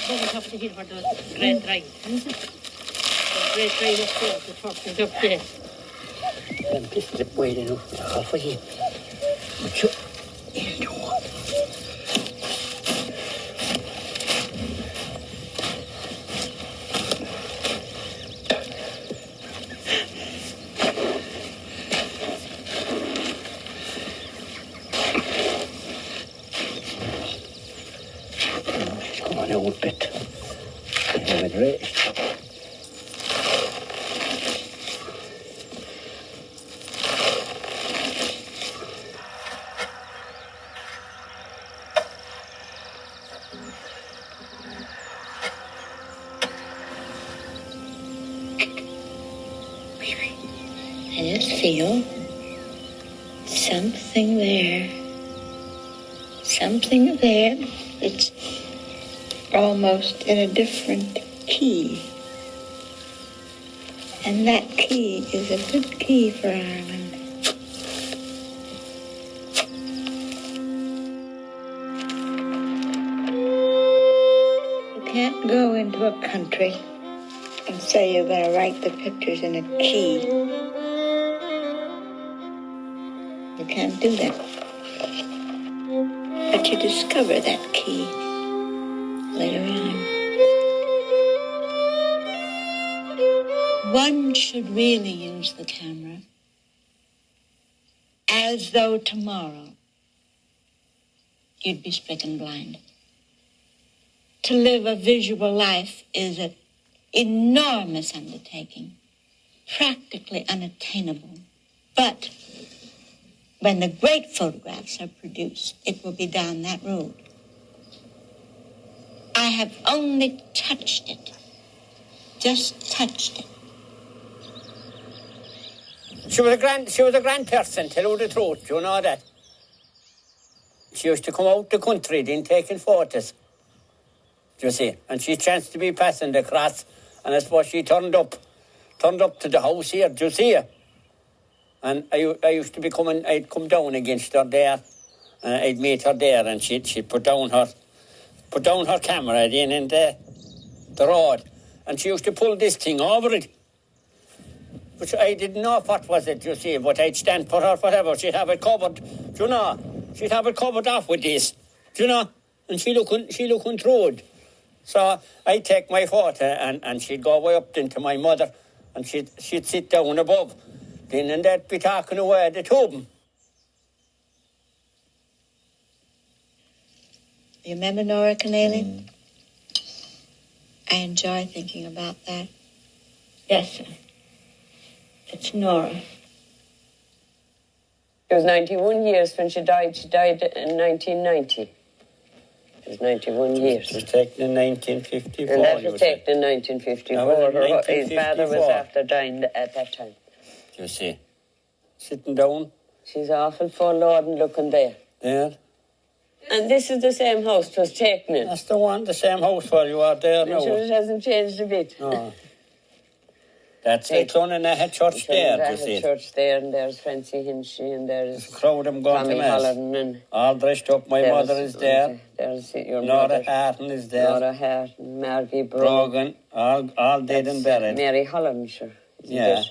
home top of the hill where the great rain. The great rain up there, the top is up there. I'm just waiting up half a hill. But you a little bit. Have it raised. I just feel something there. Something there. It's almost in a different key. And that key is a good key for Ireland. You can't go into a country and say you're going to write the pictures in a key. You can't do that. But you discover that key later on. One should really use the camera as though tomorrow you'd be stricken blind. To live a visual life is an enormous undertaking, practically unattainable. But when the great photographs are produced, it will be down that road. I have only touched it, just touched it. She was a grand person, tell you the truth, you know that. She used to come out the country, then taking photos, you see. And she chanced to be passing the cross, and I suppose she turned up to the house here, do you see her? And I used to be coming, I'd come down against her there, and I'd meet her there, and she'd put down her camera in the road, and she used to pull this thing over it. Which I didn't know what was it, you see, but I'd stand for her forever. She'd have it covered, you know. She'd have it covered off with this, you know. And she looking through it. So I'd take my photo and she'd go way up into my mother and she'd sit down above. Then and they'd be talking away at the tube. You remember Nora Keneally? I enjoy thinking about that. Yes, sir. It's Nora. It was 91 years when she died. She died in 1990. It was 91 years. It was taken in 1954. And that was taken in 1954. His father was after dying at that time. You see, sitting down. She's awful forlorn looking there. There. And this is the same house it was taken in. That's the one, the same house where you are there now. It hasn't changed a bit. No. That's it, and they had church there, you see. Church there, and there's Francie Hinchy, and there's a crowd of them going Tommy to mass. Holland, all dressed up. My mother is there. There's your Nora Harton is there. Nora Harton, Margie Brogan, all dead and buried. Mary Holland, sure. Yeah.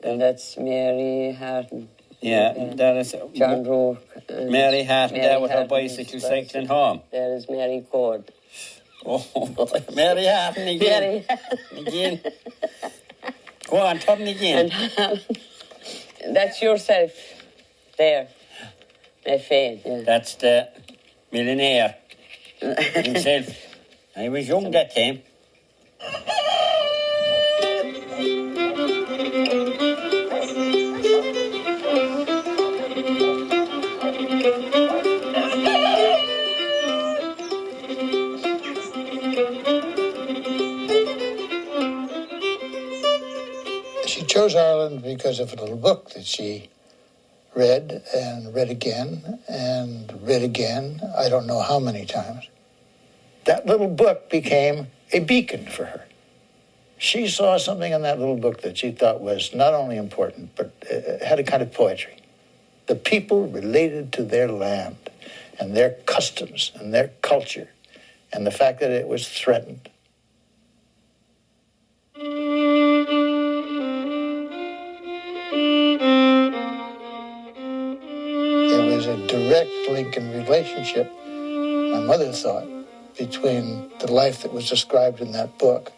And that's Mary Harton. Yeah, and there is John Rourke. Mary Harton there with her bicycle cycling home. There is Mary Cord. Oh, Mary Harton again. Again. Go on, turn again. And that's yourself there, my friend. Yeah. That's the millionaire himself. I was young that time. She chose Ireland because of a little book that she read and read again and read again, I don't know how many times. That little book became a beacon for her. She saw something in that little book that she thought was not only important, but had a kind of poetry. The people related to their land and their customs and their culture and the fact that it was threatened. There was a direct link in relationship, my mother thought, between the life that was described in that book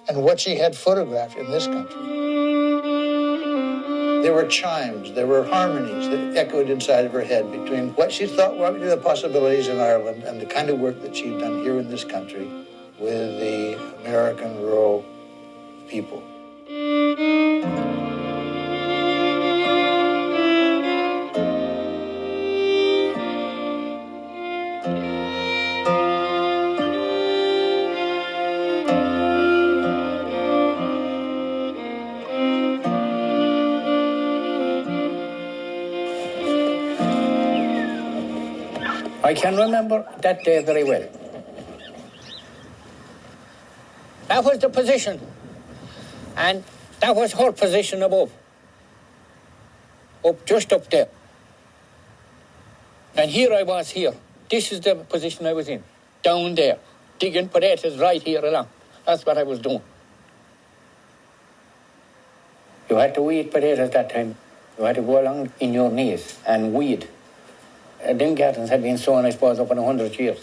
and what she had photographed in this country. There were chimes, there were harmonies that echoed inside of her head between what she thought were the possibilities in Ireland and the kind of work that she'd done here in this country with the American rural people. I can remember that day very well. That was the position, and that was her position above, just up there. And here I was here. This is the position I was in, down there, digging potatoes right here along. That's what I was doing. You had to weed potatoes that time. You had to go along in your knees and weed. Them gardens had been sown, I suppose, up in 100 years.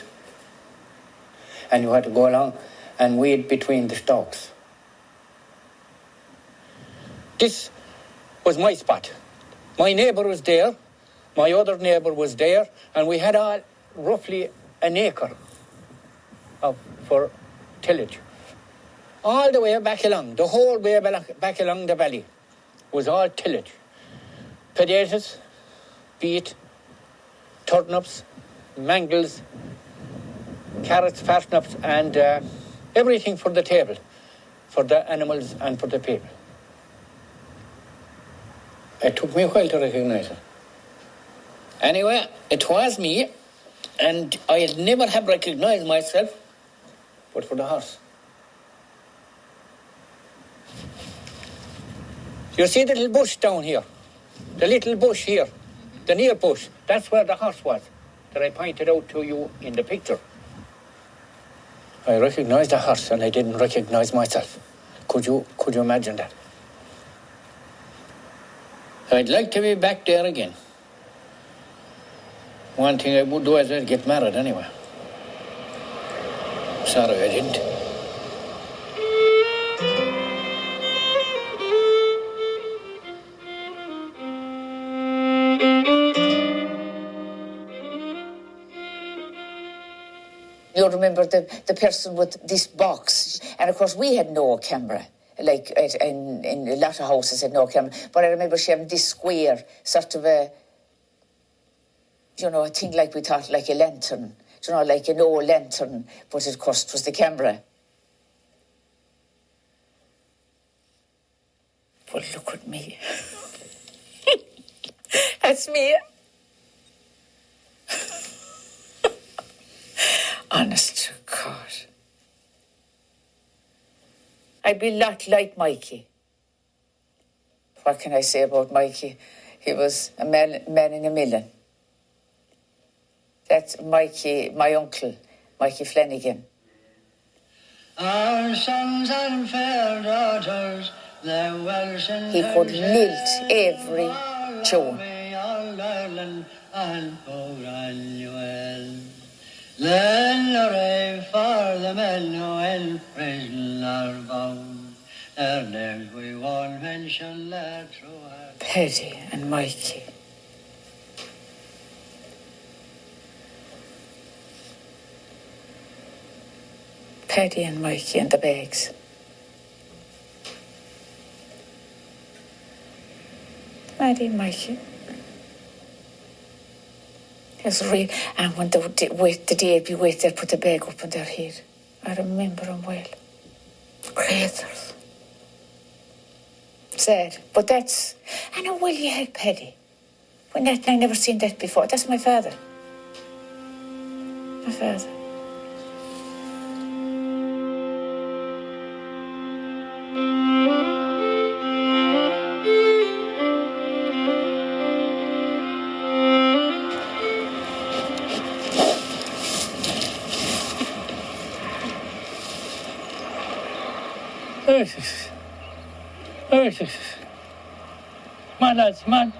And you had to go along and weed between the stalks. This was my spot. My neighbour was there, my other neighbour was there, and we had all roughly an acre for tillage. All the way back along, the whole way back along the valley was all tillage. Potatoes, beet, turnips, mangels, carrots, parsnips, and everything for the table, for the animals and for the people. It took me a while to recognise it. Anyway, it was me, and I had never have recognised myself, but for the horse. You see the little bush down here? The little bush here, the near bush, that's where the horse was, that I pointed out to you in the picture. I recognised the horse and I didn't recognise myself. Could you imagine that? I'd like to be back there again. One thing I would do is I'd get married anyway. Sorry I didn't. You remember the person with this box, and of course we had no camera, like in a lot of houses had no camera, but I remember she having this square, sort of a thing like we thought, like a lantern, like an old lantern, but of course it was the camera. But look at me. That's me. Honest to God. I'd be a lot like Mikey. What can I say about Mikey? He was a man in a million. That's Mikey, my uncle, Mikey Flanagan. Our sons and fair daughters, their Welsh and he could lilt every tune. Then hooray for the men who in prison are bound. Their names we won't mention their true hearts. Paddy and Mikey. Paddy and Mikey and the bags. Paddy and Mikey. It was real. And when the day be wait, they'd put the bag up on their head. I remember them well. Creators. Sad. But that's... I know, well, you had Paddy. When that, I never seen that before. That's my father. My father. on, lads, come on.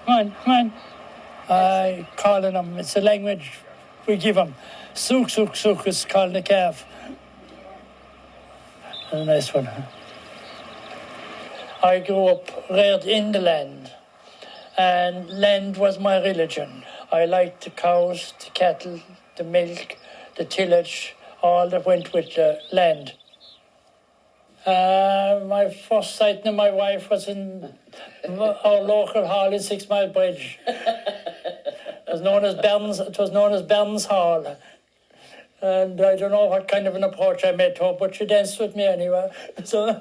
Come on. I calling them. It's a language we give them. Suk is calling the calf. A nice one. I grew up reared in the land, and land was my religion. I liked the cows, the cattle, the milk, the tillage, all that went with the land. My first sighting of my wife was in our local hall in 6 Mile Bridge. It was known as Bern's Hall. And I don't know what kind of an approach I made to her, but she danced with me anyway. So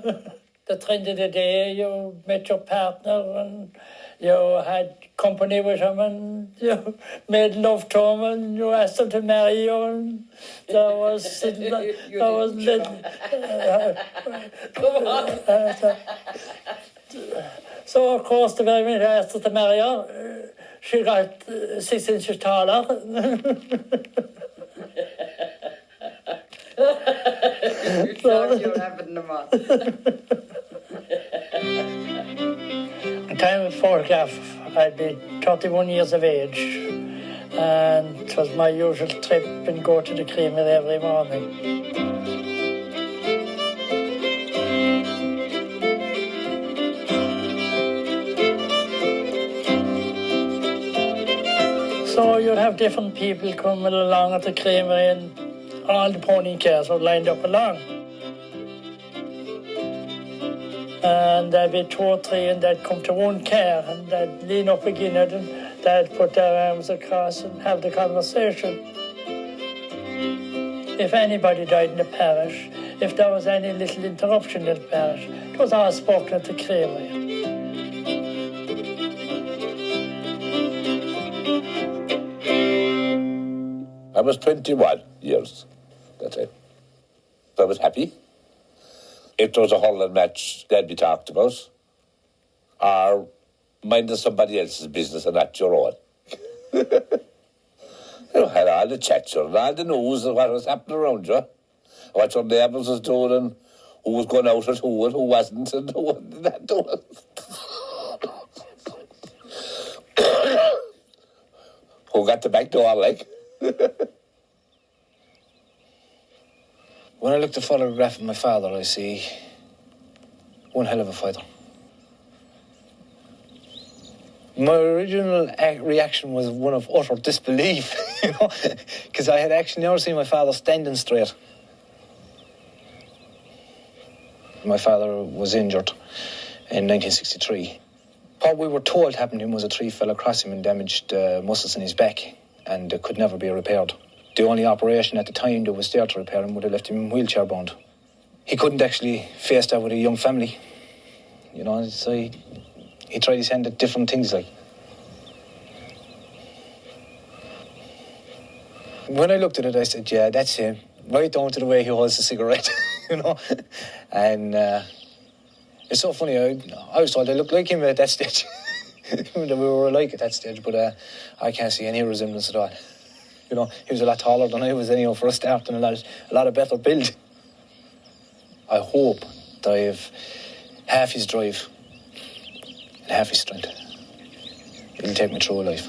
the trend of the day, you met your partner and you had company with him and you made love to him and you asked him to marry you, and that was Come on. So of course the very minute I asked her to marry her, she got 6 inches taller. You thought you were having them on. At the time of the photograph, I'd be 31 years of age, and it was my usual trip and go to the creamery every morning. So you'd have different people coming along at the creamery, and all the pony cars were lined up along. And there'd be 2 or 3, and they'd come to one car, and they'd lean up against it, and they'd put their arms across and have the conversation. If anybody died in the parish, if there was any little interruption in the parish, it was all spoken at the creamery. I was 21 years, that's it. I was happy. If there was a hurling match, that'd be talked about. Or minding somebody else's business and not your own. You had all the chats and all the news of what was happening around you. What your neighbours was doing and who was going out at who and who wasn't and who wasn't that doing. Who got the back door, like. When I look at the photograph of my father, I see one hell of a fighter. My original reaction was one of utter disbelief, because I had actually never seen my father standing straight. My father was injured in 1963. What we were told happened to him was a tree fell across him and damaged muscles in his back, and could never be repaired. The only operation at the time that was there to repair him would have left him wheelchair bound. He couldn't actually face that with a young family, so he tried his hand at different things, like. When I looked at it, I said, yeah, that's him, right down to the way he holds the cigarette, and it's so funny, I was told I looked like him at that stage, that we were alike at that stage, but I can't see any resemblance at all. He was a lot taller than I was anyhow for a start, and a lot of better build. I hope that I have half his drive and half his strength. It'll take me through life.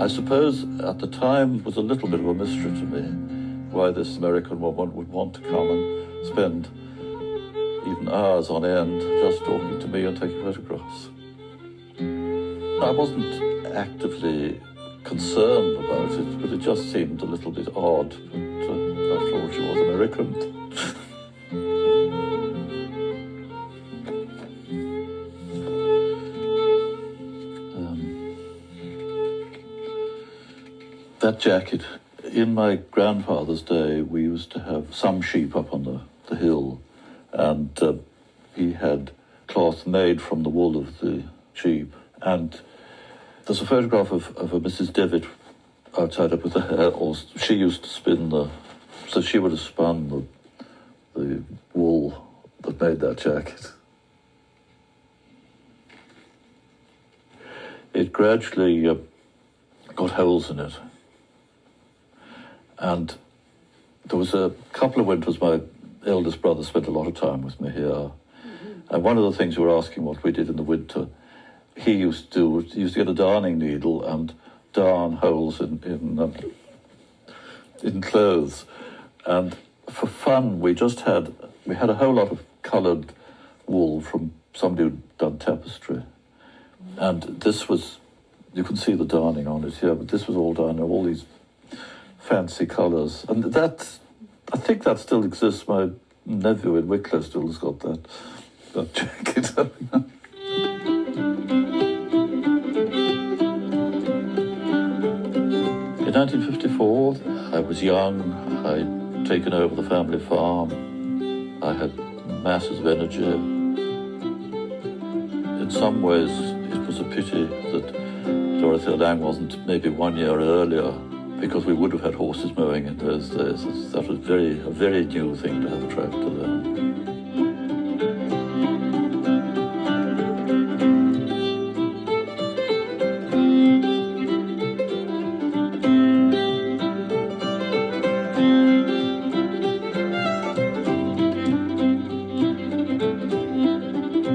I suppose at the time it was a little bit of a mystery to me why this American woman would want to come and spend even hours on end just talking to me and taking photographs. I wasn't actively concerned about it, but it just seemed a little bit odd. But after all, she was American. That jacket, in my grandfather's day, we used to have some sheep up on the hill, and he had cloth made from the wool of the sheep. And there's a photograph of a Mrs. Devitt outside up with the hair, or she used to spin so she would have spun the wool that made that jacket. It gradually got holes in it. And there was a couple of winters my eldest brother spent a lot of time with me here. Mm-hmm. And one of the things we were asking what we did in the winter, he used to get a darning needle and darn holes in clothes. And for fun, we had a whole lot of coloured wool from somebody who'd done tapestry. And this was, you can see the darning on it here, but this was all done in all these fancy colours. And that, I think that still exists. My nephew in Wicklow still has got that jacket. In 1954, I was young. I'd taken over the family farm. I had masses of energy. In some ways, it was a pity that Dorothea Lange wasn't maybe 1 year earlier, because we would have had horses mowing in those days. That was a very new thing to have a tractor there.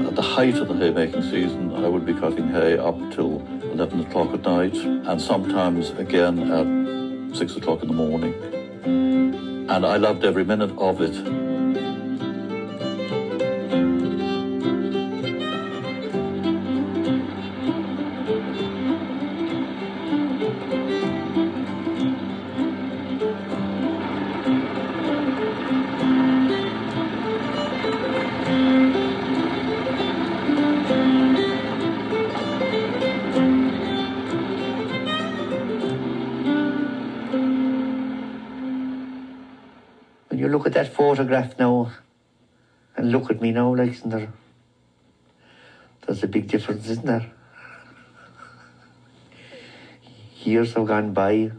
At the height of the haymaking season, I would be cutting hay up till 11 o'clock at night, and sometimes again at 6 o'clock in the morning. And I loved every minute of it. When you look at that photograph now and look at me now, like, isn't there's a big difference, isn't there? Years have gone by.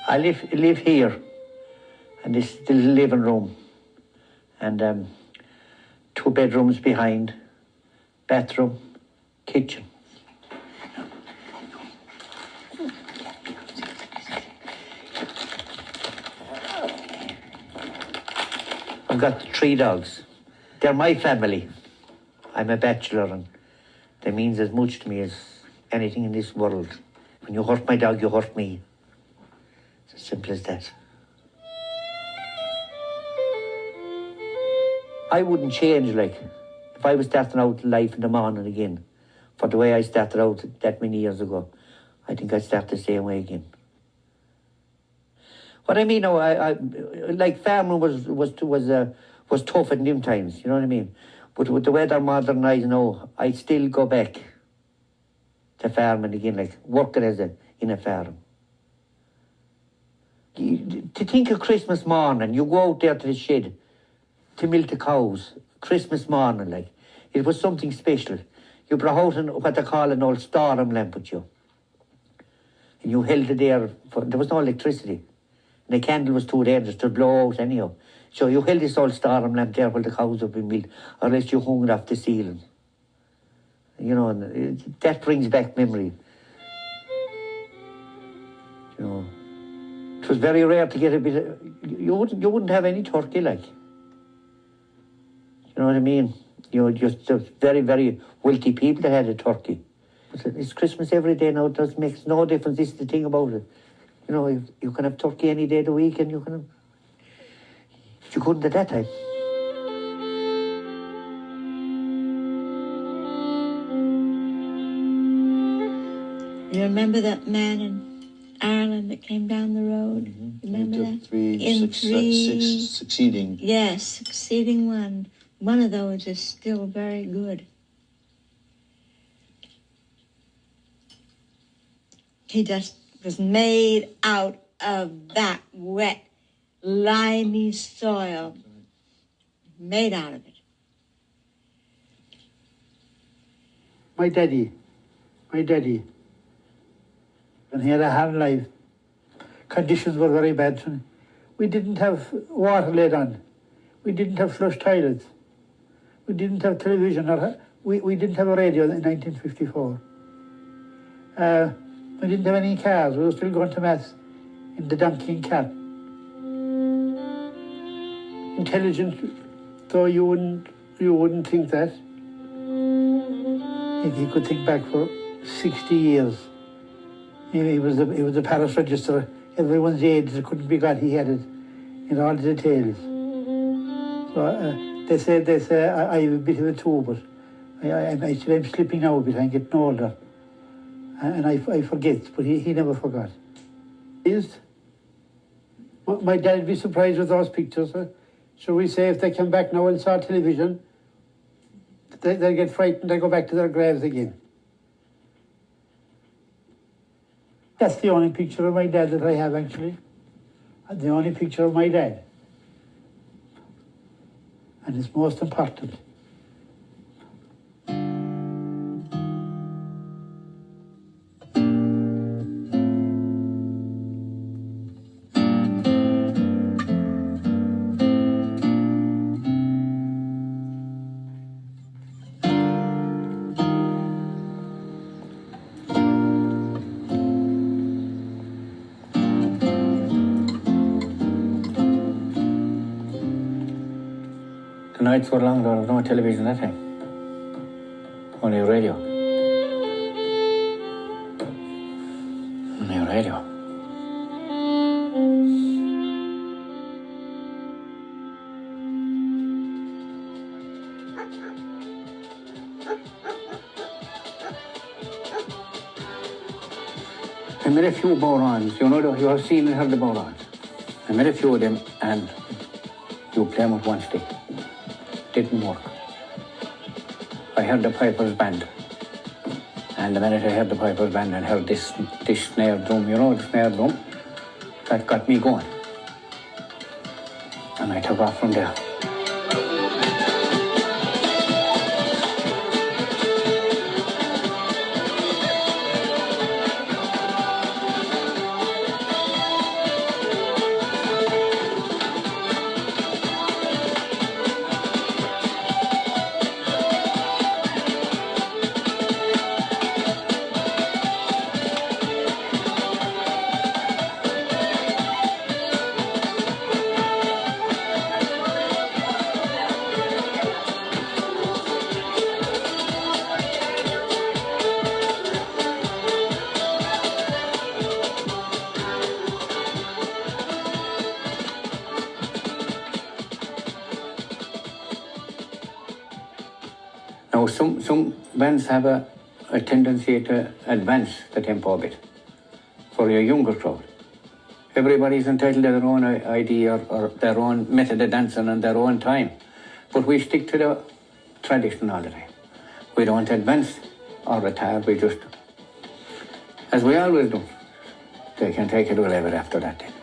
I live here, and this is the living room, and 2 bedrooms behind, bathroom, kitchen. I've got 3 dogs. They're my family. I'm a bachelor, and they means as much to me as anything in this world. When you hurt my dog, you hurt me. It's as simple as that. I wouldn't change, like, if I was starting out life in the morning again, for the way I started out that many years ago, I think I'd start the same way again. What I mean, I like farming was tough in them times, you know what I mean? But with the way they're modernised now, I'd still go back to farming again, like working in a farm. To think of Christmas morning, you go out there to the shed to milk the cows, Christmas morning, like, it was something special. You brought out what they call an old storm lamp with you. And you held it there, there was no electricity. And the candle was too dangerous to blow out anyhow. So you held this old storm lamp there while the cows would be milked, or else you hung it off the ceiling. You know, and that brings back memory. You know, it was very rare to get a bit of, you wouldn't have any turkey, like. You know what I mean? You know, just very, very wealthy people that had a turkey. But it's Christmas every day now. It makes no difference. This is the thing about it. You know, you can have turkey any day of the week, and you couldn't at that time. You remember that man in Ireland that came down the road? Mm-hmm. Remember that? Six succeeding. Yes, succeeding one. One of those is still very good. He just was made out of that wet, limey soil. Made out of it. My daddy, when he had a hard life, conditions were very bad. We didn't have water laid on. We didn't have flush toilets. We didn't have television. We didn't have a radio in 1954. We didn't have any cars. We were still going to mass in the donkey and cart. Intelligent, though you wouldn't think that. He could think back for 60 years. He was the parish register. Everyone's age that couldn't be got, he had it in all the details. So they say I have a bit of a toe, but I'm slipping now a bit. I'm getting older, and I forget. But he never forgot. My dad would be surprised with those pictures. So we say if they come back now and saw television, they get frightened. They go back to their graves again. That's the only picture of my dad that I have, actually. The only picture of my dad. And it's most important. The nights were long, there was no television that time. Only radio. Only radio. I met a few Borons, you know, you have seen and heard the Borons. I met a few of them, and you play them with one stick. Didn't work. I heard the Piper's band. And the minute I heard the Piper's band and heard this snare drum, you know, the snare drum, that got me going. And I took off from there. Now, some bands have a tendency to advance the tempo a bit for your younger crowd. Everybody's entitled to their own idea or their own method of dancing and their own time. But we stick to the tradition all the time. We don't advance or retire, we just, as we always do, they can take it whatever after that then.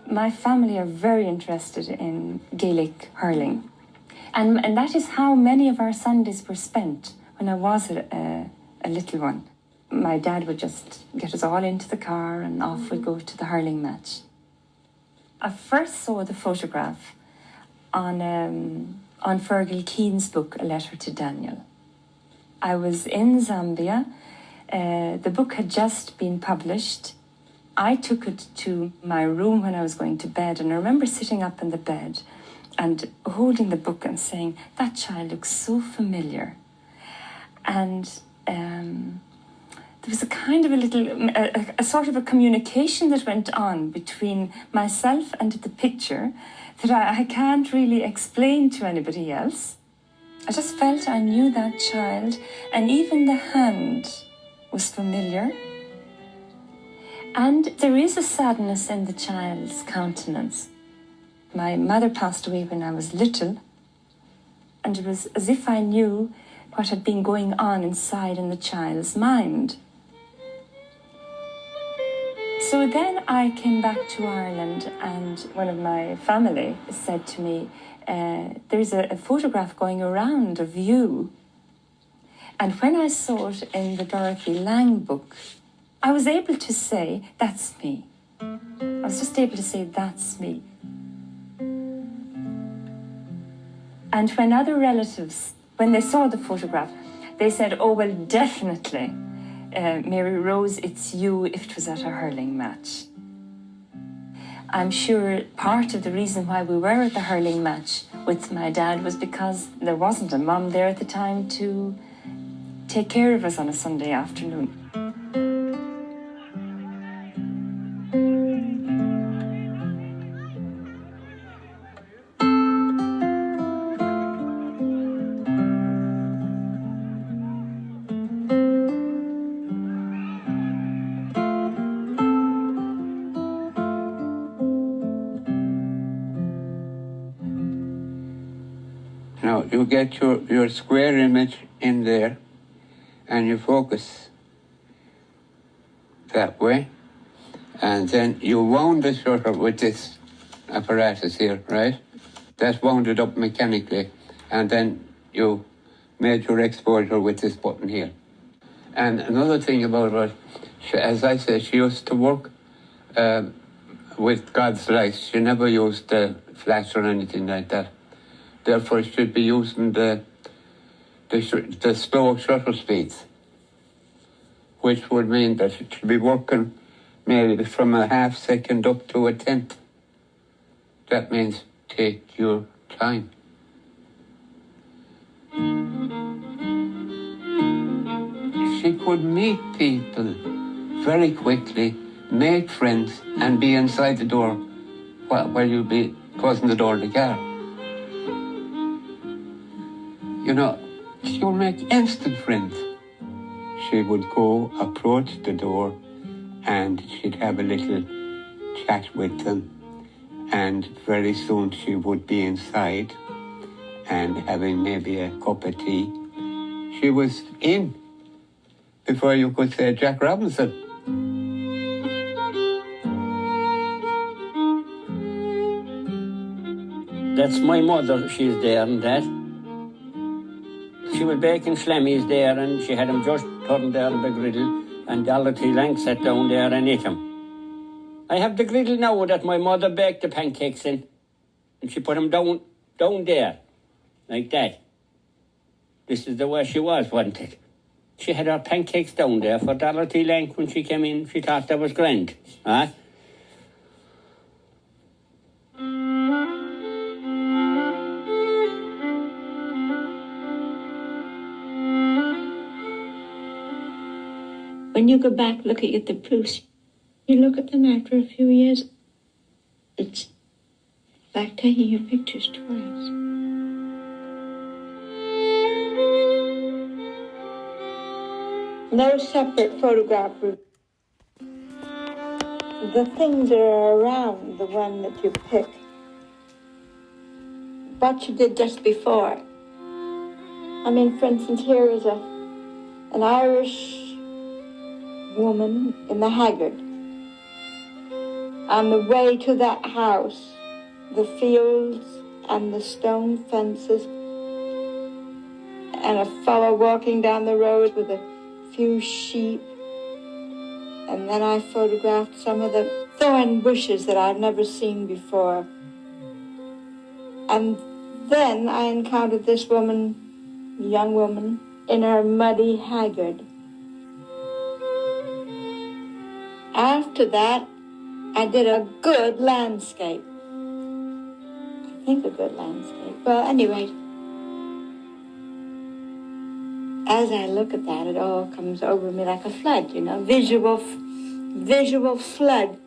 My family are very interested in Gaelic hurling. And that is how many of our Sundays were spent when I was a little one. My dad would just get us all into the car and off we'd go to the hurling match. I first saw the photograph on Fergal Keane's book, A Letter to Daniel. I was in Zambia. The book had just been published. I took it to my room when I was going to bed, and I remember sitting up in the bed and holding the book and saying, that child looks so familiar. And there was a kind of a sort of a communication that went on between myself and the picture that I can't really explain to anybody else. I just felt I knew that child, and even the hand was familiar. And there is a sadness in the child's countenance. My mother passed away when I was little, and it was as if I knew what had been going on inside in the child's mind. So then I came back to Ireland, and one of my family said to me, there's a photograph going around of you. And when I saw it in the Dorothea Lange book, I was able to say, that's me. I was just able to say, that's me. And when other relatives, when they saw the photograph, they said, oh, well, definitely, Mary Rose, it's you if it was at a hurling match. I'm sure part of the reason why we were at the hurling match with my dad was because there wasn't a mum there at the time to take care of us on a Sunday afternoon. Now, you get your square image in there, and you focus that way, and then you wound the shutter with this apparatus here, right? That's wounded up mechanically, and then you made your exposure with this button here. And another thing about her, as I said, she used to work with God's light. She never used the flash or anything like that. Therefore, she should be using the slow shutter speeds, which would mean that it should be working maybe from a half second up to a tenth. That means take your time. She could meet people very quickly, make friends, and be inside the door while you'd be closing the door of the car. You know, she would make instant friends. She would go approach the door and she'd have a little chat with them, and very soon she would be inside and having maybe a cup of tea. She was in before you could say Jack Robinson. That's my mother, she's there and that. She was baking slammies there, and she had them just turned there on the griddle, and Dorothea Lange sat down there and ate them. I have the griddle now that my mother baked the pancakes in, and she put them down there, like that. This is the way she was, wasn't it? She had her pancakes down there for Dorothea Lange when she came in. She thought that was grand, huh? When you go back, look at the proofs, You look at them after a few years, it's like taking your pictures twice. No separate photograph group. The things that are around the one that you pick. What you did just before. I mean, for instance, here is an Irish woman in the Haggard. On the way to that house, the fields and the stone fences, and a fellow walking down the road with a few sheep. And then I photographed some of the thorn bushes that I'd never seen before. And then I encountered this woman, young woman, in her muddy Haggard. After that, I did a good landscape. I think a good landscape. Well, anyway, as I look at that, it all comes over me like a flood, you know, visual flood.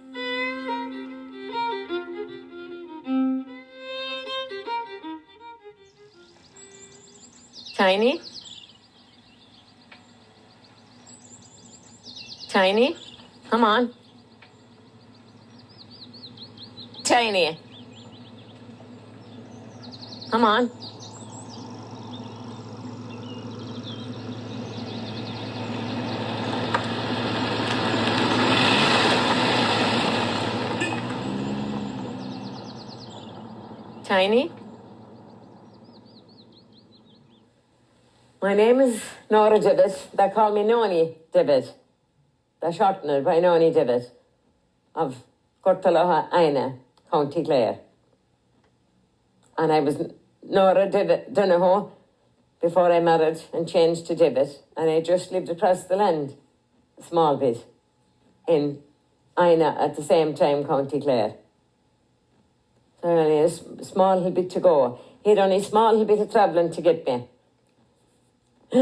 Tiny? Tiny? Come on. Tiny. Come on. Tiny? My name is Nora Dibbett. They call me Noni Dibbett. They shorten it by Noni Dibbett of Cortaloha Aina, County Clare. And I was Nora Donohoe before I married and changed to Dibbett. And I just lived across the land, a small bit, in Aina at the same time, County Clare. So only a small little bit to go. He had only a small little bit of travelling to get me. He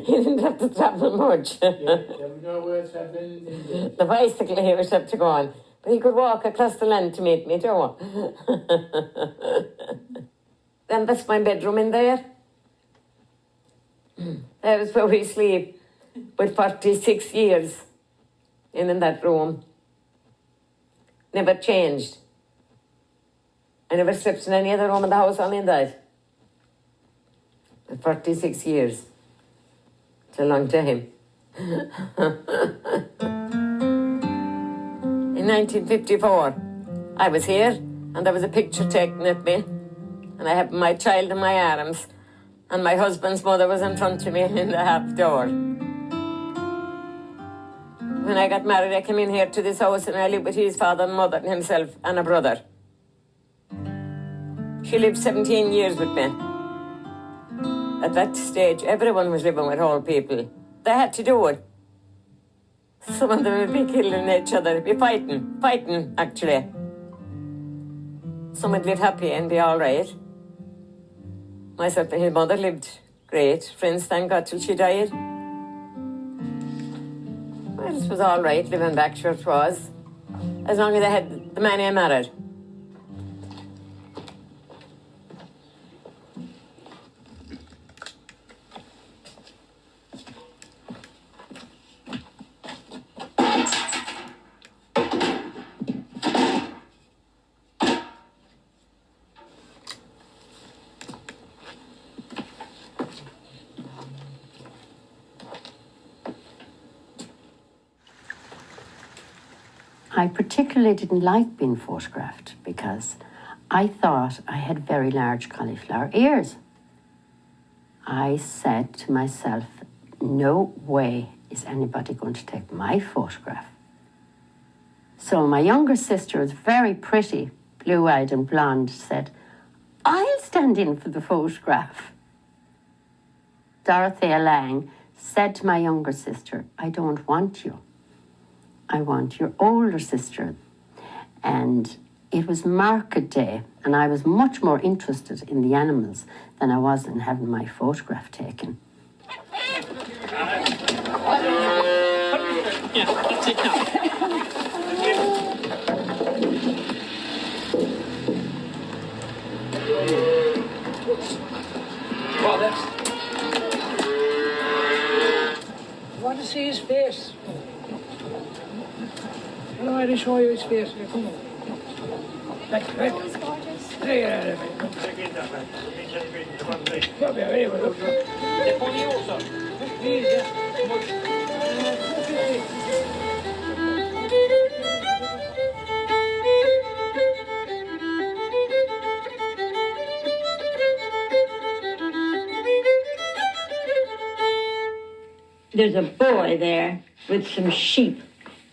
didn't have to travel much. The bicycle he was up to go on. But he could walk across the land to meet me too. Then that's my bedroom in there. That is where we sleep with 46 years in that room. Never changed. I never slept in any other room in the house, only in that. 46 years. It's a long time. In 1954, I was here, and there was a picture taken of me, and I had my child in my arms, and my husband's mother was in front of me in the half door. When I got married, I came in here to this house, and I lived with his father and mother and himself and a brother. She lived 17 years with me. At that stage, everyone was living with old people. They had to do it. Some of them would be killing each other, be fighting, actually. Some would live happy and be all right. Myself and his mother lived great, friends, thank God, till she died. Well, it was all right, living back, sure it was. As long as I had the man I married. I particularly didn't like being photographed because I thought I had very large cauliflower ears. I said to myself, no way is anybody going to take my photograph. So my younger sister was very pretty, blue-eyed and blonde, said, I'll stand in for the photograph. Dorothea Lange said to my younger sister, I don't want you. I want your older sister. And it was market day, and I was much more interested in the animals than I was in having my photograph taken. Yeah, that's it now. Well, that's... I want to see his face. I want to show you his face. Come on. Right. There. There's a boy there with some sheep,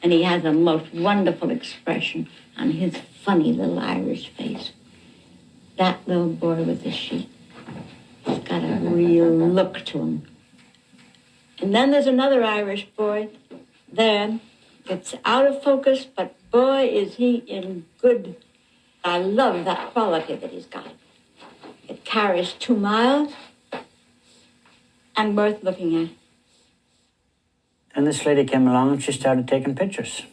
and he has a most wonderful expression on his funny little Irish face. That little boy with the sheep. He's got a real look to him. And then there's another Irish boy there. It's out of focus, but boy, is he in good. I love that quality that he's got. It carries 2 miles and worth looking at. And this lady came along and she started taking pictures.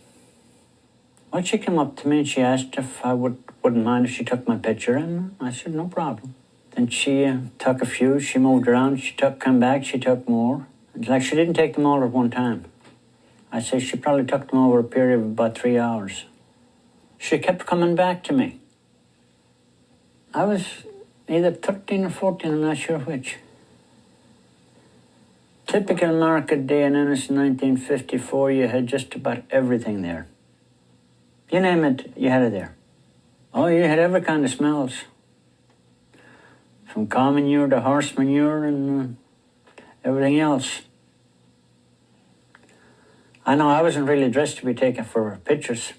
Well, she came up to me and she asked if I wouldn't mind if she took my picture, and I said, no problem. Then she took a few, she moved around, came back, she took more. It's like she didn't take them all at one time. I said she probably took them over a period of about 3 hours. She kept coming back to me. I was either 13 or 14, I'm not sure which. Typical market day in Ennis in 1954, you had just about everything there. You name it, you had it there. Oh, you had every kind of smells. From cow manure to horse manure and everything else. I know I wasn't really dressed to be taken for pictures.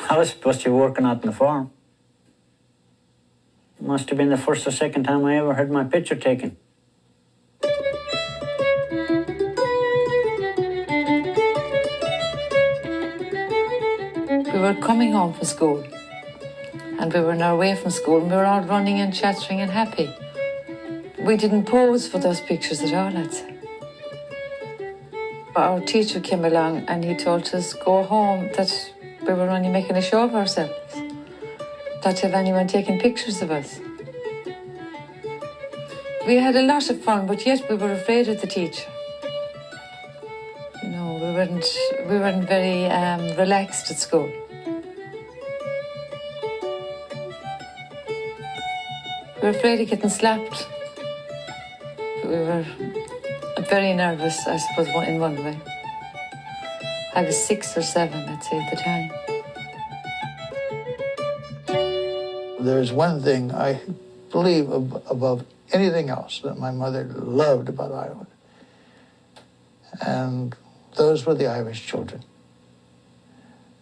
I was supposed to be working out on the farm. It must have been the first or second time I ever had my picture taken. We were coming home from school, and we were on our way from school, and we were all running and chattering and happy. We didn't pose for those pictures at all, I'd say. Our teacher came along and he told us, go home, that we were only making a show of ourselves, not to have anyone taking pictures of us. We had a lot of fun, but yet we were afraid of the teacher. You know, we weren't very relaxed at school. We were afraid of getting slapped. We were very nervous, I suppose, in one way. I was 6 or 7, I'd say, at the time. There's one thing I believe above anything else that my mother loved about Ireland, and those were the Irish children.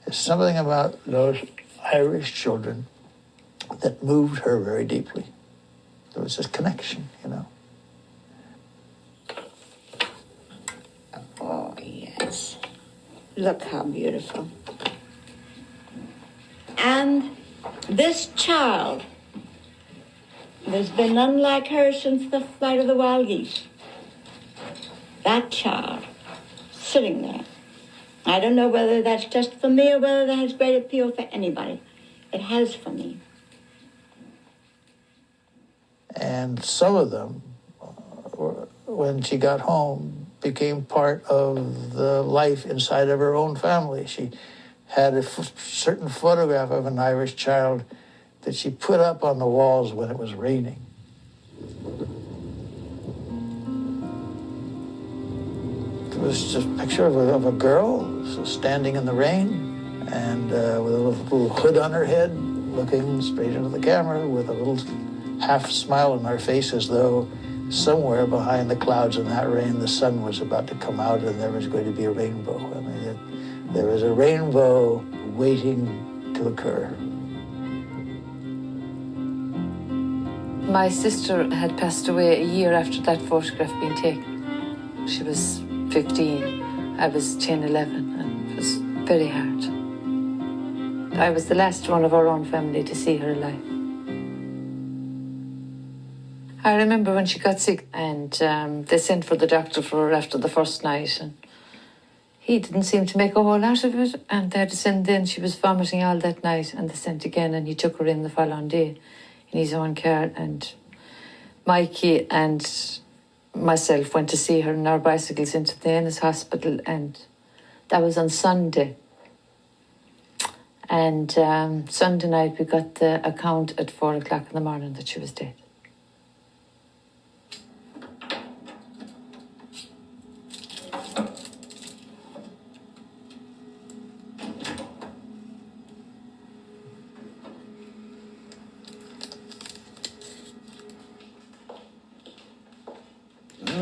There's something about those Irish children that moved her very deeply. There was this connection, you know. Oh, yes. Look how beautiful. And this child, there's been none like her since the flight of the wild geese. That child, sitting there. I don't know whether that's just for me or whether that has great appeal for anybody. It has for me. And some of them, when she got home, became part of the life inside of her own family. She had a certain photograph of an Irish child that she put up on the walls when it was raining. It was just a picture of a girl standing in the rain and with a little hood on her head, looking straight into the camera with a little half smile on her face, as though somewhere behind the clouds in that rain the sun was about to come out and there was going to be a rainbow. I mean, there was a rainbow waiting to occur. My sister had passed away a year after that photograph being taken. She was 15, I was 10, 11, and it was very hard. I was the last one of our own family to see her alive. I remember when she got sick and they sent for the doctor for her after the first night, and he didn't seem to make a whole lot of it, and they had to send in. She was vomiting all that night, and they sent again, and he took her in the following day in his own car, and Mikey and myself went to see her on our bicycles into the Ennis Hospital, and that was on Sunday. And Sunday night we got the account at 4 o'clock in the morning that she was dead.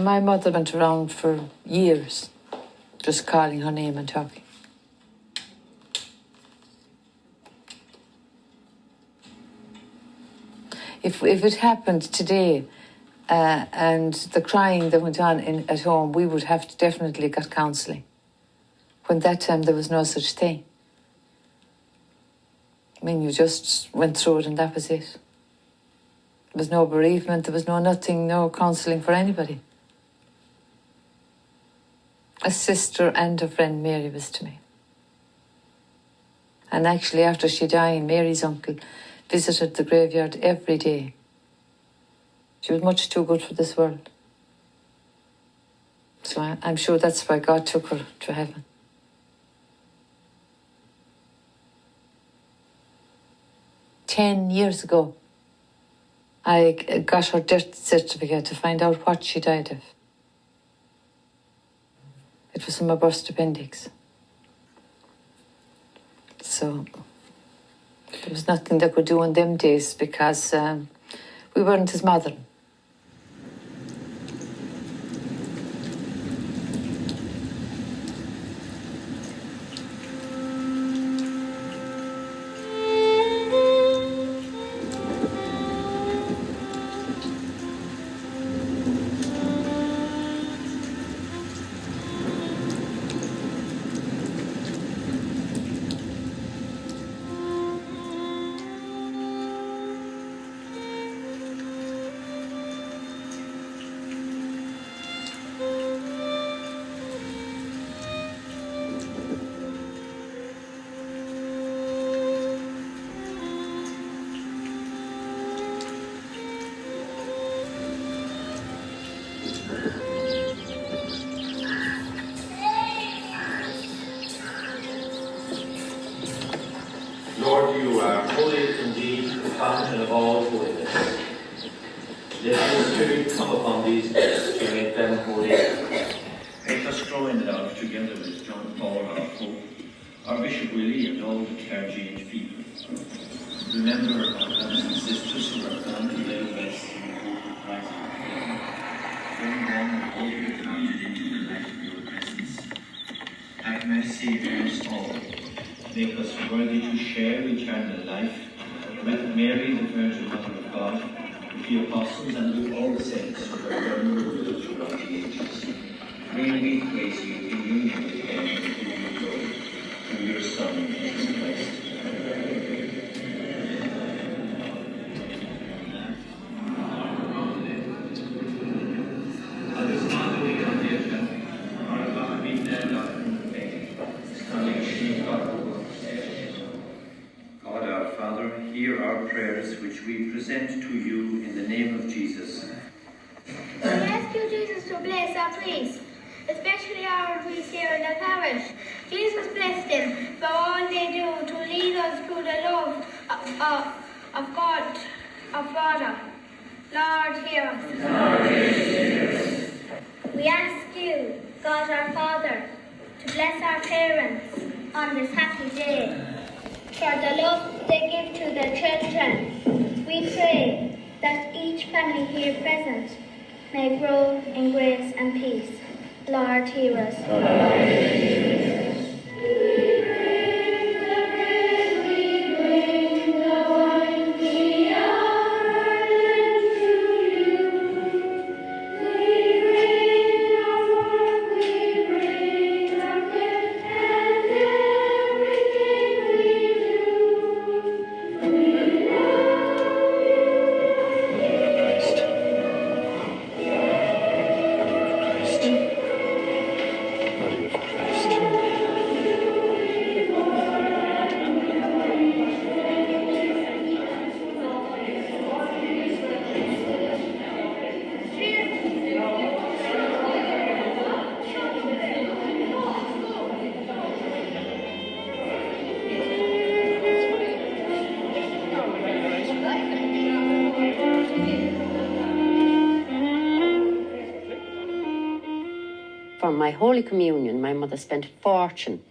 My mother went around for years just calling her name and talking. If it happened today and the crying that went on at home, we would have to definitely got counselling. When that time there was no such thing. I mean, you just went through it and that was it. There was no bereavement, there was no nothing, no counselling for anybody. A sister and a friend Mary was to me. And actually after she died, Mary's uncle visited the graveyard every day. She was much too good for this world. So I'm sure that's why God took her to heaven. "10 years ago, I got her death certificate to find out what she died of. It was from a burst appendix. So there was nothing they could do in them days because we weren't as modern. Lord, you are holy indeed, the fountain of all holiness. Let your Spirit come upon these guests to make them holy. Make us grow in love together with John Paul, our Pope, our Bishop Willie, and all the clergy and people. Remember our brothers and sisters who are gone to lay rest in the hope of Christ. Bring them and all your kind into the light of your presence. Have mercy on us all. Make us worthy to share eternal life with Mary, the Virgin Mother of God, with the apostles, and with all the saints who have done your will throughout the ages. May we praise you in union with them and give you glory through your Son, Jesus Christ. God our Father, hear our prayers which we present to you in the name of Jesus. We ask you, Jesus, to bless our priests, especially our priests here in the parish. Jesus, bless them for all they do to lead us through the love of God, our Father. Lord, hear us. Lord, hear us. We ask you, God our Father, to bless our parents on this happy day. For the love they give to their children, we pray that each family here present may grow in grace and peace. Lord, hear us. my Holy Communion, my mother spent a fortune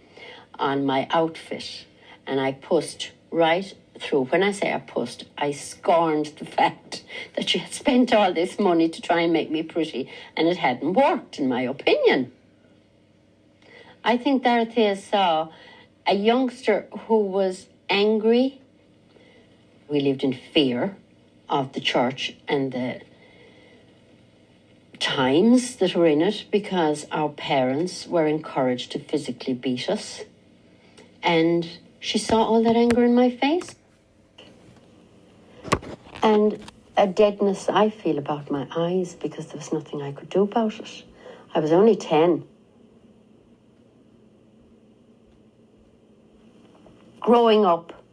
on my outfit, and I pushed right through. When I say I pushed, I scorned the fact that she had spent all this money to try and make me pretty, and it hadn't worked, in my opinion. I think Dorothea saw a youngster who was angry. We lived in fear of the church and the times that were in it, because our parents were encouraged to physically beat us. And she saw all that anger in my face. And a deadness I feel about my eyes, because there was nothing I could do about it. I was only 10. Growing up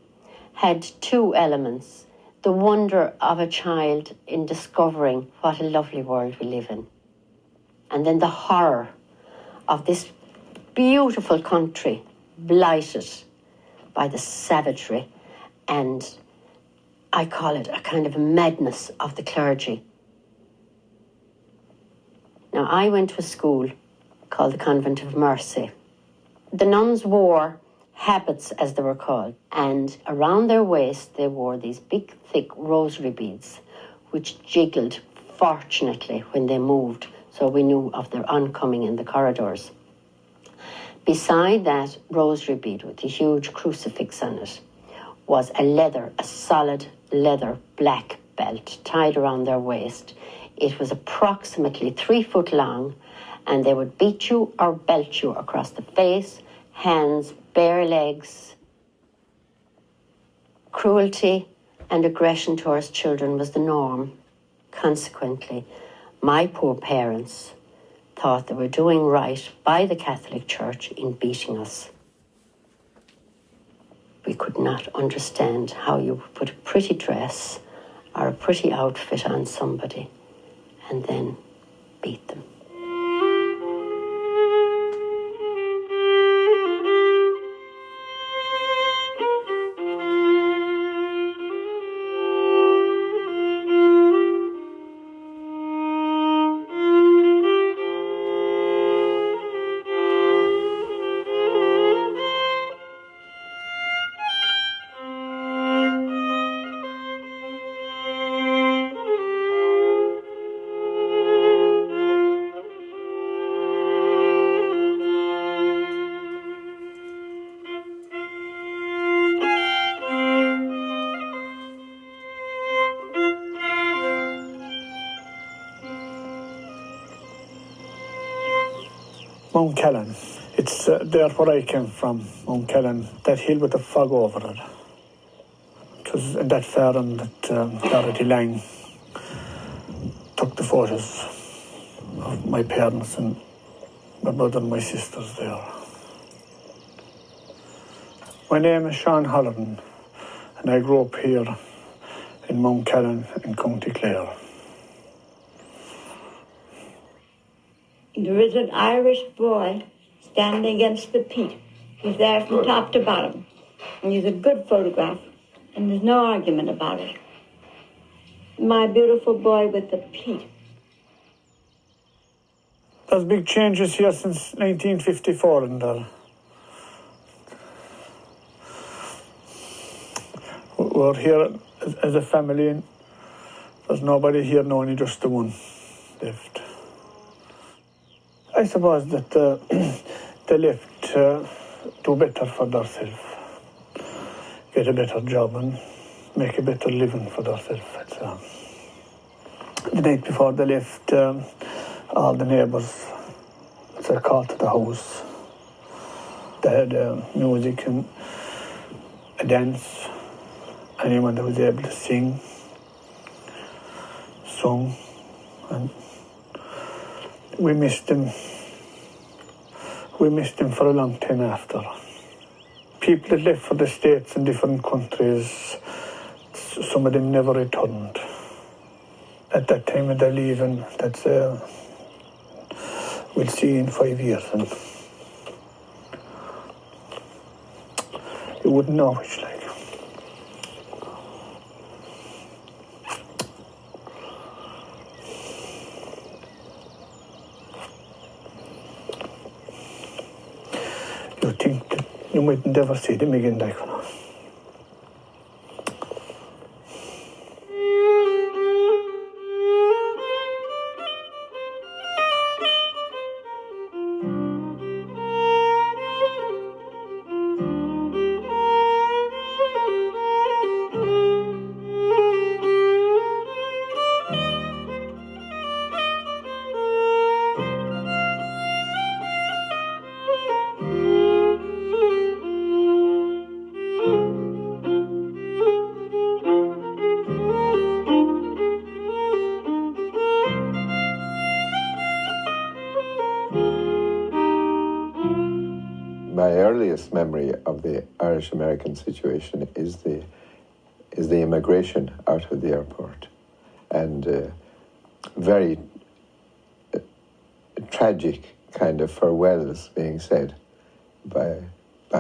had two elements. The wonder of a child in discovering what a lovely world we live in. And then the horror of this beautiful country blighted by the savagery and, I call it, a kind of madness of the clergy. Now, I went to a school called the Convent of Mercy. The nuns wore habits, as they were called, and around their waist they wore these big, thick rosary beads, which jiggled fortunately when they moved, so we knew of their oncoming in the corridors. Beside that rosary bead with a huge crucifix on it was a solid leather black belt tied around their waist. It was approximately 3 foot long, and they would beat you or belt you across the face, hands, bare legs. Cruelty and aggression towards children was the norm. Consequently, my poor parents thought they were doing right by the Catholic Church in beating us. We could not understand how you put a pretty dress or a pretty outfit on somebody and then beat them. Mount Kellan. It's there where I came from, Mount Kellan, that hill with the fog over it. It was in that farm that Dorothea Lange took the photos of my parents and my brother and my sisters there. My name is Sean Holland, and I grew up here in Mount Kellan in County Clare. There is an Irish boy standing against the peat. He's there from top to bottom. And he's a good photograph, and there's no argument about it. My beautiful boy with the peat. There's big changes here since 1954 in there. We're here as a family, and there's nobody here now, only just the one left. I suppose that they left to do better for themselves, get a better job and make a better living for themselves. The night before they left, all the neighbours were called to the house. They had music and a dance. Anyone that was able to sing, sung, and we missed them. We missed them for a long time after. People that left for the States and different countries, some of them never returned. At that time of their leaving, that's we'll see you in 5 years. And you wouldn't know which, like. mightn't ever see them again, like, you know. My earliest memory of the Irish-American situation is the immigration out of the airport, and very tragic kind of farewells being said by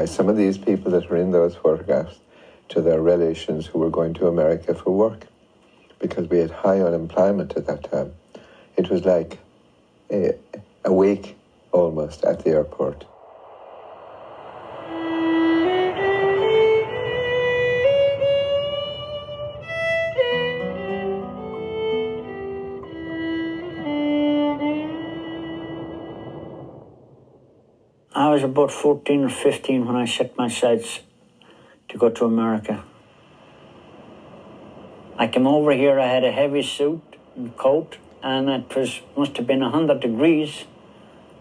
some of these people that were in those photographs to their relations who were going to America for work, because we had high unemployment at that time. It was like a wake almost at the airport. I was about 14 or 15 when I set my sights to go to America. I came over here, I had a heavy suit and coat, and must have been 100 degrees,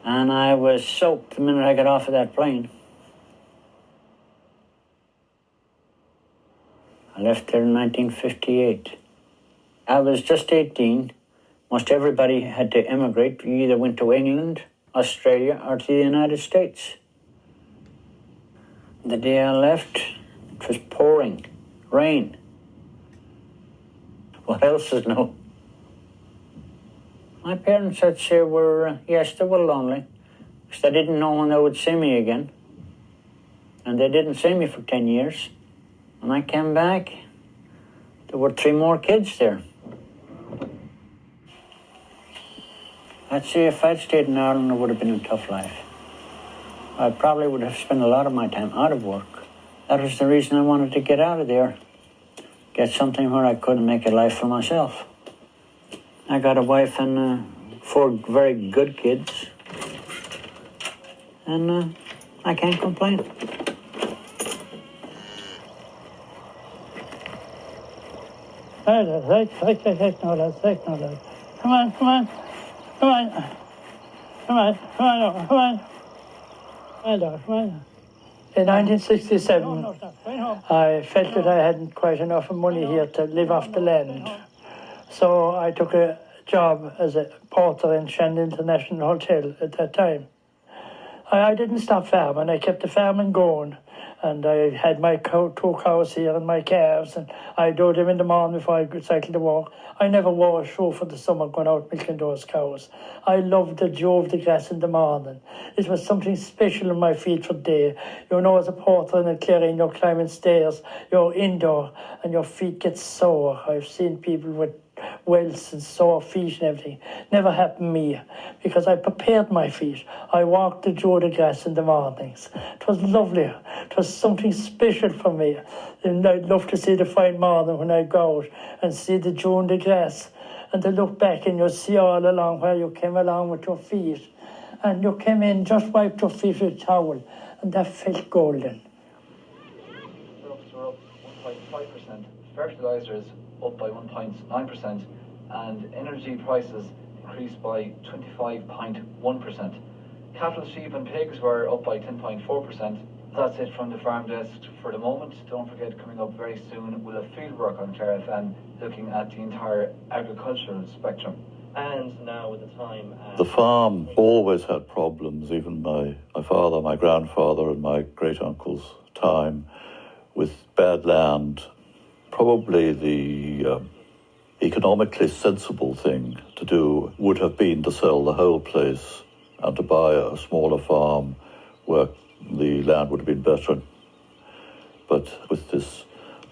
and I was soaked the minute I got off of that plane. I left there in 1958. I was just 18. Most everybody had to emigrate. You either went to England, Australia, or to the United States. The day I left, it was pouring, rain. What else is new? My parents, I'd say, were, yes, they were lonely, because they didn't know when they would see me again. And they didn't see me for 10 years. When I came back, there were 3 more kids there. I'd say if I'd stayed in Ireland, it would have been a tough life. I probably would have spent a lot of my time out of work. That was the reason I wanted to get out of there, get something where I could make a life for myself. I got a wife and 4 very good kids, and I can't complain. Come on. Come on. In 1967, I felt that I hadn't quite enough money here to live off the land. So I took a job as a porter in Shannon International Hotel at that time. I didn't stop farming, I kept the farming going. And I had my 2 cows here and my calves, and I do them in the morning before I cycle to work. I never wore a shoe for the summer going out milking those cows. I loved the joe of the grass in the morning. It was something special in my feet for the day. You know, as a porter in a clearing, you're climbing stairs, you're indoor, and your feet get sore. I've seen people with welts and sore feet and everything. Never happened to me, because I prepared my feet. I walked the joe of the grass in the mornings. It was lovely. It was something special for me. And I'd love to see the fine morning when I'd go out and see the joe in the grass, and to look back and you see all along where you came along with your feet. And you came in, just wiped your feet with a towel, and that felt golden. Crops were up 1.5%, fertilisers up by 1.9%, and energy prices increased by 25.1%. Cattle, sheep and pigs were up by 10.4%. That's it from the farm desk for the moment. Don't forget, coming up very soon, we'll have fieldwork on Clare FM looking at the entire agricultural spectrum. And now with the time... The farm always had problems, even my father, my grandfather and my great-uncle's time, with bad land. Probably the economically sensible thing to do would have been to sell the whole place and to buy a smaller farm where the land would have been better. But with this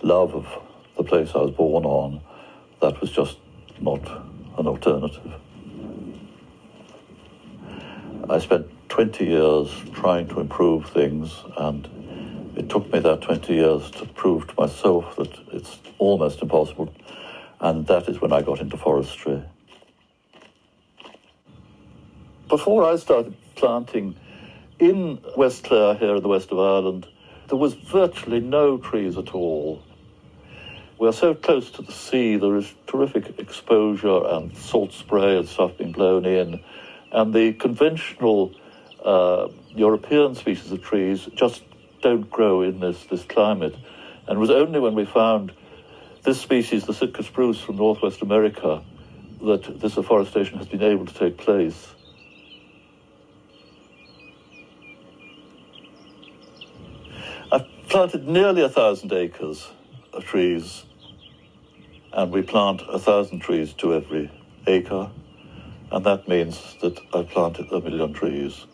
love of the place I was born on, that was just not an alternative. I spent 20 years trying to improve things, and It took me that 20 years to prove to myself that it's almost impossible, and that is when I got into forestry. Before I started planting in West Clare, here in the west of Ireland, there was virtually no trees at all. We are so close to the sea, there is terrific exposure and salt spray and stuff being blown in, and the conventional European species of trees just don't grow in this climate. And it was only when we found this species, the Sitka spruce from Northwest America, that this afforestation has been able to take place. I've planted nearly 1,000 acres of trees, and we plant 1,000 trees to every acre, and that means that I've planted 1 million trees.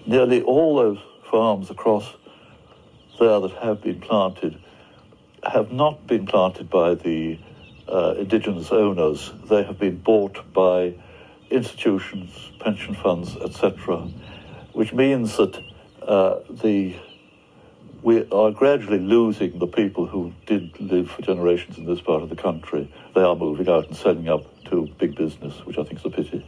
Nearly all those farms across there that have been planted have not been planted by the indigenous owners. They have been bought by institutions, pension funds, etc., which means that we are gradually losing the people who did live for generations in this part of the country. They are moving out and selling up to big business, which I think is a pity.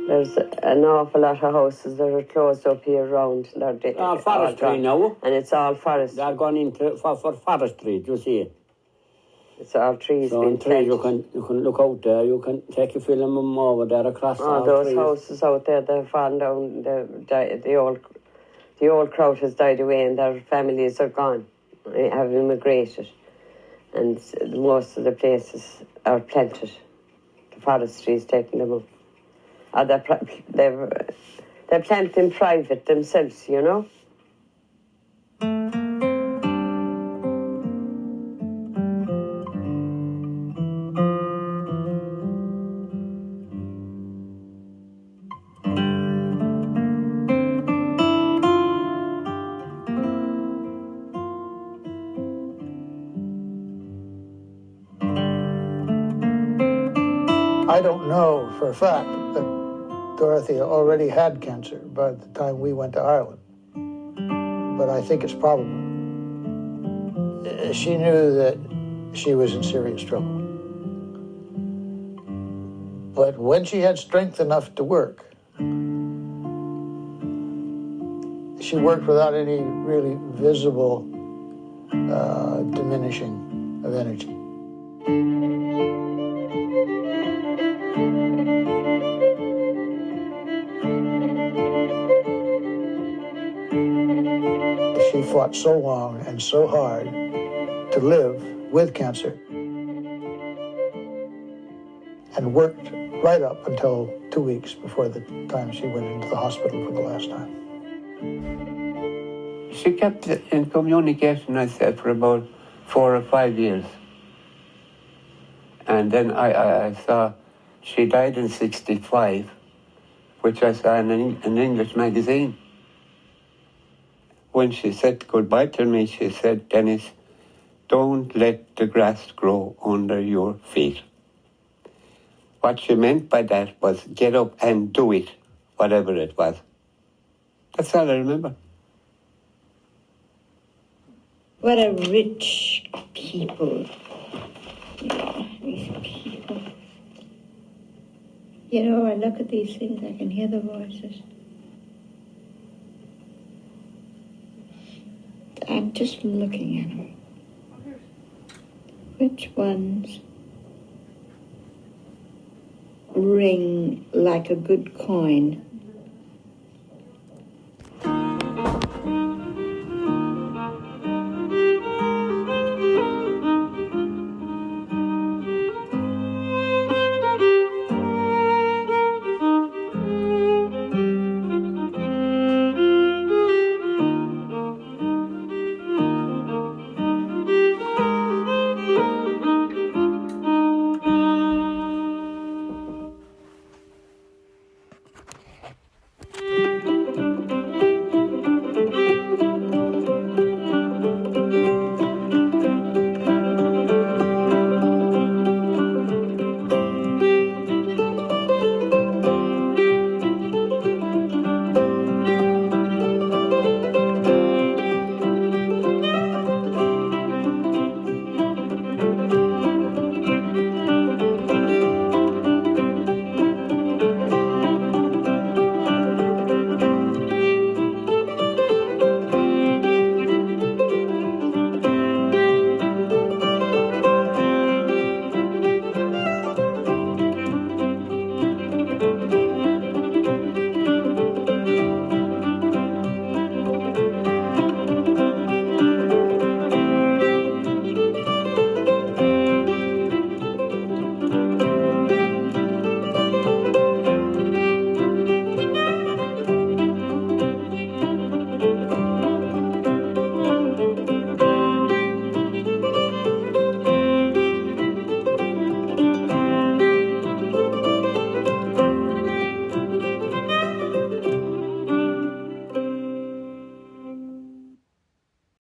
There's an awful lot of houses that are closed up here around. Forestry now. And it's all forestry. They're gone into for forestry, you see. It's all trees so being trees, planted. you can look out there, you can take a film over there across all those trees. houses out there, they've fallen down. The old crowd has died away and their families are gone. They have immigrated. And most of the places are planted. The forestry is taking them up. They're planting private themselves, you know. I don't know for a fact that Dorothea already had cancer by the time we went to Ireland, but I think it's probable. She knew that she was in serious trouble. But when she had strength enough to work, she worked without any really visible diminishing of energy. She fought so long and so hard to live with cancer and worked right up until 2 weeks before the time she went into the hospital for the last time. She kept in communication, I said, for about 4 or 5 years. And then I saw she died in 65, which I saw in an English magazine. When she said goodbye to me, she said, "Dennis, don't let the grass grow under your feet." What she meant by that was get up and do it, whatever it was. That's all I remember. What a rich people. Yeah, these people. You know, I look at these things, I can hear the voices. I'm just looking at them. Which ones ring like a good coin